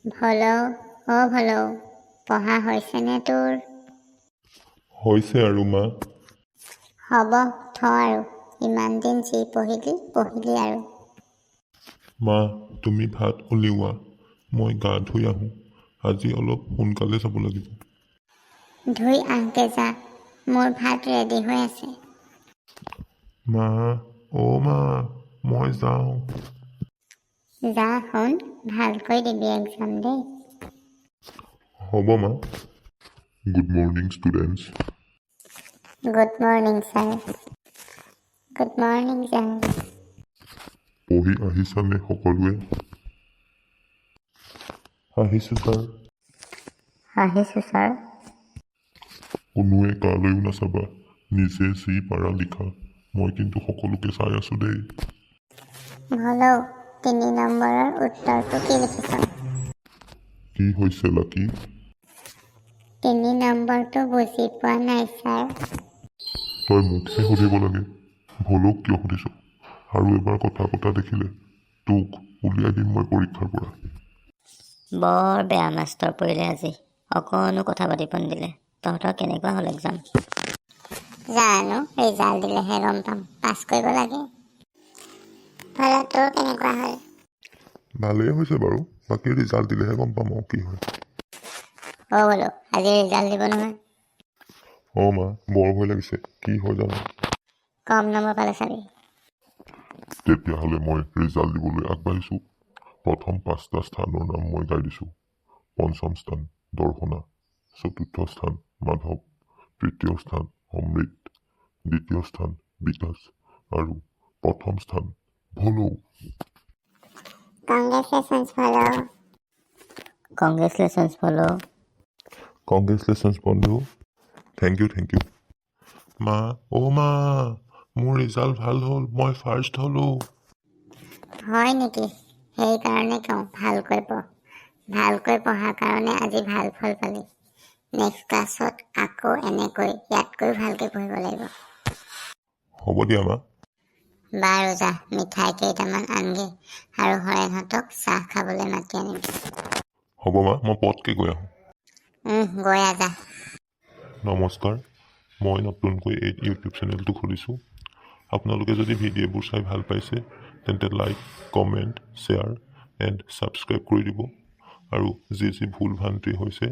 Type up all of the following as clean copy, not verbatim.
ভলৌ ভলৌ পঢ়া হৈছেনে তোৰ? হৈছে আৰু মা। হ'ব থ আৰু ইমান দিন যি পঢ়িলি আৰু। মা তুমি ভাত উলিওৱা, মই গা ধুই আহোঁ। আজি অলপ সোনকালে যাব লাগিব। ধুই আহগে যা, মোৰ ভাত ৰেডি হৈ আছে। মা মা মই যাওঁ। যা শুন, ভালকৈ দিবি এক্সাম দেই। হ'ব মা। Good morning students. Good morning sir. Good morning sir. পঢ়ি আহিছানে সকলোৱে? আহিছোঁ ছাৰ। আহিছোঁ ছাৰ। কোনোৱে কালৈও নাচাবা, নিজে যি পাৰা লিখা। মই কিন্তু সকলোকে চাই আছোঁ দেই। ভলৌ ৩ নম্বৰৰ উত্তৰটো কি লিখিছ? কি হৈছে লাকি? ৩ নম্বৰটো বুজি পোৱা নাই ছাৰ। তই মোকহে সুধিব লাগে, ভলৌক কিয় সুধিছ? আৰু এবাৰ কথা পতা দেখিলে তোক উলিয়াই দিম মই পৰীক্ষাৰ পৰা। বৰ বেয়া মাষ্টৰ পৰিলে আজি, অকণো কথা পাতিব নিদিলে। তহঁতৰ কেনেকুৱা হ'ল এক্সাম? জানো, ৰিজাল্ট দিলেহে গম পাম, পাছ কৰিব লাগে। ভলৌ তোৰ কেনেকুৱা হ'ল? ভালেই হৈছে বাৰু, বাকী ৰিজাল্ট দিলেহে গম পাম আৰু কি হয়। ভলৌ আজি ৰিজাল্ট দিব নহয়। মা বৰ ভয় লাগিছে, কি হয় জানো। কম নম্বৰ পালে চাবি। তেতিয়াহ'লে মই ৰিজাল্ট দিবলৈ আগবাঢ়িছোঁ। প্ৰথম 5টা স্থানৰ নাম মই গাই দিছোঁ। পঞ্চম স্থান দৰ্শনা, চতুৰ্থ স্থান মাধৱ, তৃতীয় স্থান অমৃত, দ্বিতীয় স্থান বিকাশ আৰু প্ৰথম স্থান ভলৌ। কংগ্ৰেচুলেশ্যনছ ভলৌ। কংগ্ৰেচুলেশ্যনছ ভলৌ। কংগ্ৰেচুলেশ্যনছ বন্ধু। Thank you. মা মা মোৰ ৰিজাল্ট ভাল হ'ল, মই ফাৰ্ষ্ট হ'লোঁ। হয় নেকি? সেইকাৰণে কওঁ ভালকৈ পঢ়। ভালকৈ পঢ়াৰ কাৰণে আজি ভাল ফল পালি। নেক্সট ক্লাছত আকৌ এনেকৈ ইয়াতকৈ ভালকৈ পঢ়িব লাগিব। হ'ব দিয়া মা। বাৰু যা, মিঠাই কেইটামান আনগে আৰু হৰেণহঁতক চাহ খাবলৈ মাতি আনিবি। হ'ব মা, মই পতকৈ গৈ আহোঁ। গৈ আহ যা। নমস্কাৰ, মই নতুনকৈ এই ইউটিউব চেনেলটো খুলিছোঁ। আপোনালোকে যদি ভিডিঅ'বোৰ চাই ভাল পাইছে তেন্তে like, comment, share and subscribe কৰি দিব। আৰু যি ভুল ভ্ৰান্তি হৈছে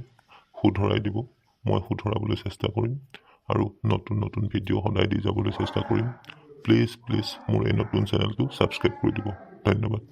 শুধৰাই দিব, মই শুধৰাবলৈ চেষ্টা কৰিম। আৰু নতুন ভিডিঅ' সদায় দি যাবলৈ চেষ্টা কৰিম। প্লিজ মোৰ এই নতুন চেনেলটো ছাবস্ক্ৰাইব কৰি দিব। ধন্যবাদ।